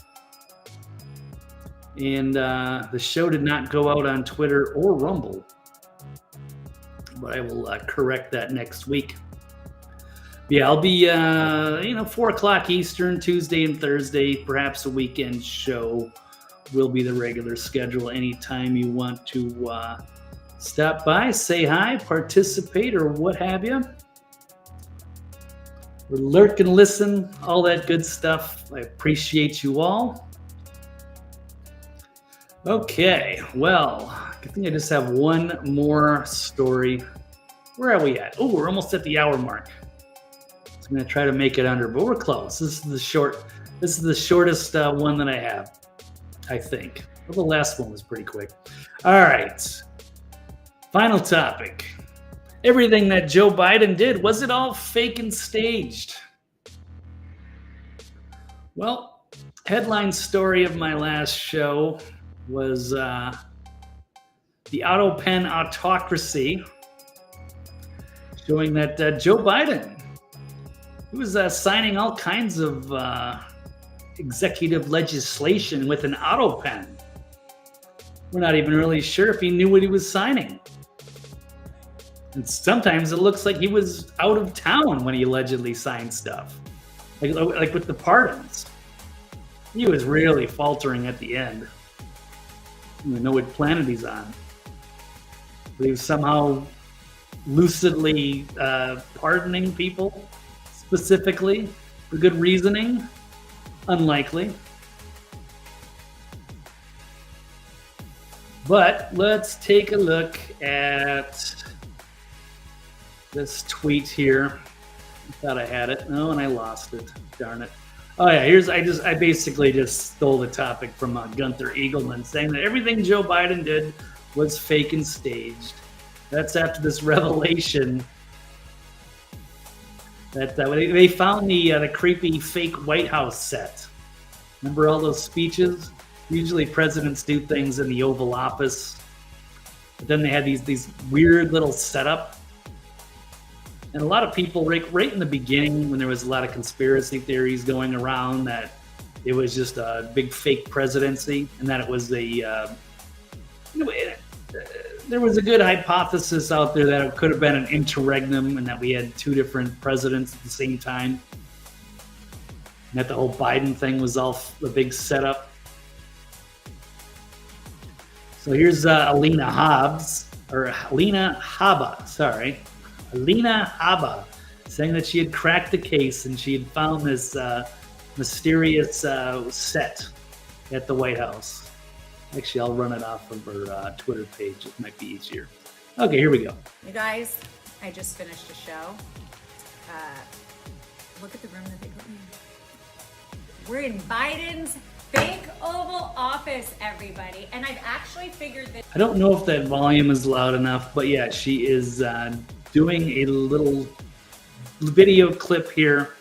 And the show did not go out on Twitter or Rumble. But I will correct that next week. Yeah, I'll be, 4 o'clock Eastern, Tuesday and Thursday, perhaps a weekend show will be the regular schedule. Anytime you want to stop by, say hi, participate, or what have you. Or lurk and listen, all that good stuff. I appreciate you all. Okay, well, I think I just have one more story. Where are we at? Oh, we're almost at the hour mark. I'm going to try to make it under, but we're close. This is the shortest one that I have, I think. Well, the last one was pretty quick. All right. Final topic. Everything that Joe Biden did, was it all fake and staged? Well, headline story of my last show was the auto pen autocracy, showing that Joe Biden, he was signing all kinds of executive legislation with an auto pen. We're not even really sure if he knew what he was signing. And sometimes it looks like he was out of town when he allegedly signed stuff. Like with the pardons. He was really faltering at the end. I don't even know what planet he's on. But he was somehow lucidly pardoning people. Specifically, for good reasoning, unlikely. But let's take a look at this tweet here. I thought I had it. No, and I lost it. Darn it. Oh yeah, I basically just stole the topic from Gunther Eagleman, saying that everything Joe Biden did was fake and staged. That's after this revelation that they found the creepy fake White House set. Remember all those speeches? Usually presidents do things in the Oval Office, but then they had these weird little setup. And a lot of people, right in the beginning, when there was a lot of conspiracy theories going around that it was just a big fake presidency and that it was there was a good hypothesis out there that it could have been an interregnum and that we had two different presidents at the same time. And that the whole Biden thing was all a big setup. So here's Alina Habba, saying that she had cracked the case and she had found this mysterious set at the White House. Actually, I'll run it off of her Twitter page. It might be easier. Okay, here we go. You guys, I just finished a show. Look at the room that they put me in. We're in Biden's fake Oval Office, everybody. And I've actually figured that... I don't know if that volume is loud enough, but yeah, she is doing a little video clip here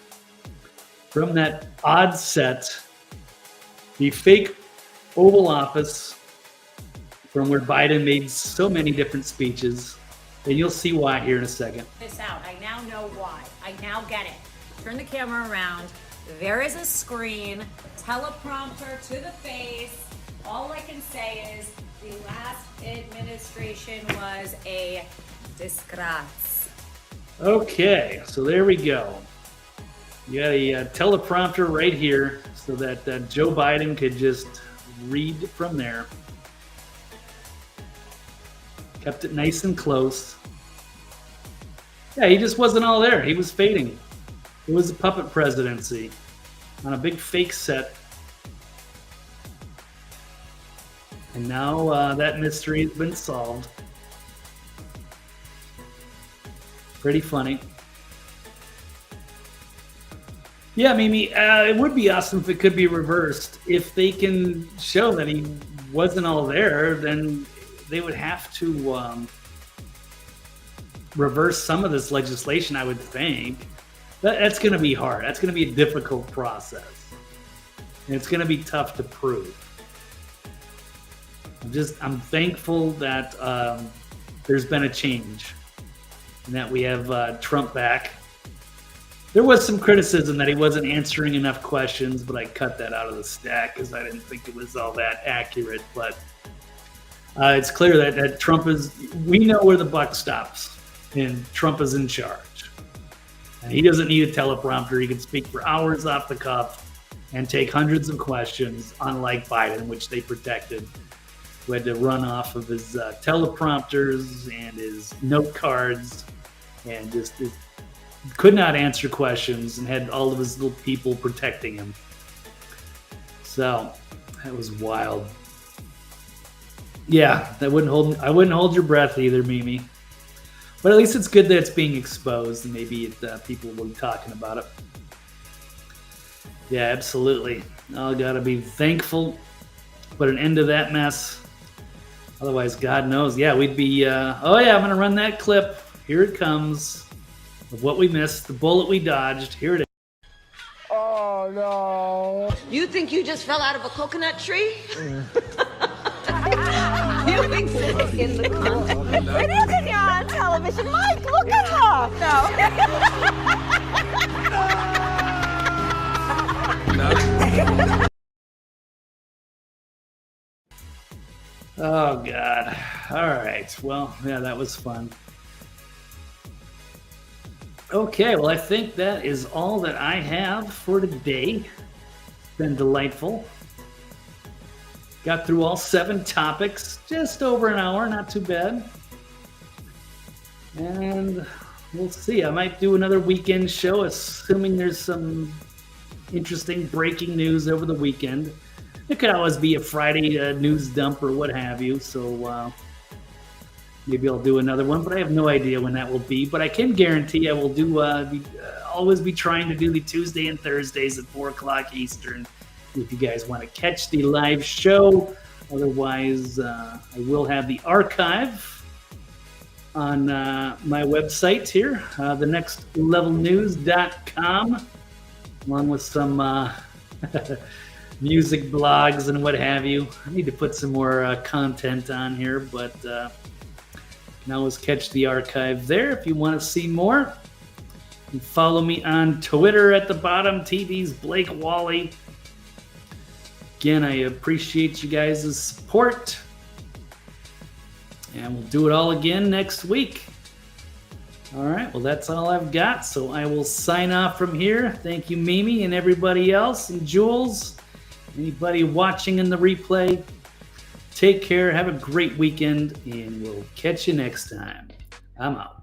from that odd set, the fake Oval Office, from where Biden made so many different speeches, and you'll see why here in a second. This out. I now know why. I now get it. Turn the camera around. There is a screen, teleprompter to the face. All I can say is the last administration was a disgrace. Okay, so there we go. You got a teleprompter right here so that Joe Biden could just read from there. Kept it nice and close. Yeah, he just wasn't all there. He was fading. It was a puppet presidency on a big fake set. And now that mystery has been solved. Pretty funny. Yeah, Mimi, it would be awesome if it could be reversed. If they can show that he wasn't all there, then they would have to reverse some of this legislation, I would think. That's going to be hard. That's going to be a difficult process. And it's going to be tough to prove. I'm thankful that there's been a change and that we have Trump back. There was some criticism that he wasn't answering enough questions, but I cut that out of the stack because I didn't think it was all that accurate. But it's clear that Trump we know where the buck stops, and Trump is in charge. And he doesn't need a teleprompter. He can speak for hours off the cuff and take hundreds of questions, unlike Biden, which they protected, who had to run off of his teleprompters and his note cards and just could not answer questions and had all of his little people protecting him. So that was wild. Yeah, I wouldn't hold your breath either, Mimi. But at least it's good that it's being exposed and maybe people will be talking about it. Yeah, absolutely. Oh, gotta be thankful. Put an end to that mess. Otherwise, God knows. Yeah, we'd be, I'm going to run that clip. Here it comes. Of what we missed, the bullet we dodged. Here it is. Oh, no. You think you just fell out of a coconut tree? You think sitting in the content. It isn't you on television. Mike, look at her. No. Oh, God. All right. Well, yeah, that was fun. Okay, well, I think that is all that I have for today. It's been delightful. Got through all 7 topics, just over an hour, not too bad. And we'll see. I might do another weekend show, assuming there's some interesting breaking news over the weekend. It could always be a Friday news dump or what have you, so maybe I'll do another one, but I have no idea when that will be. But I can guarantee I will do always be trying to do the Tuesday and Thursdays at 4 o'clock Eastern if you guys want to catch the live show. Otherwise, I will have the archive on my website here, thenextlevelnews.com, along with some music blogs and what have you. I need to put some more content on here, but you can always catch the archive there if you want to see more. can follow me on Twitter at the bottom, TV's Blake Wally. Again, I appreciate you guys' support. And we'll do it all again next week. All right, well, that's all I've got. So I will sign off from here. Thank you, Mimi, and everybody else, and Jules, anybody watching in the replay. Take care. Have a great weekend, and we'll catch you next time. I'm out.